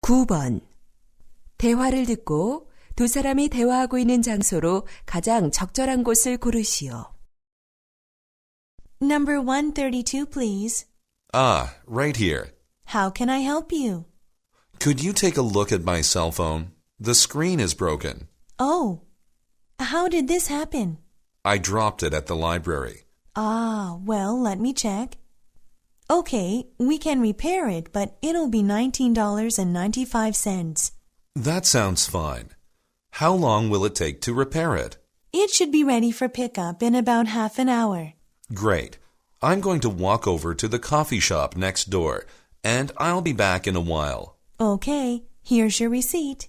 9번. 대화를 듣고 두 사람이 대화하고 있는 장소로 가장 적절한 곳을 고르시오. Number 132, please. Ah, right here. How can I help you? Could you take a look at my cell phone? The screen is broken. Oh, how did this happen? I dropped it at the library. Ah, well, let me check. Okay, we can repair it, but it'll be $19.95. That sounds fine. How long will it take to repair it? It should be ready for pickup in about half an hour. Great. I'm going to walk over to the coffee shop next door, and I'll be back in a while. Okay, here's your receipt.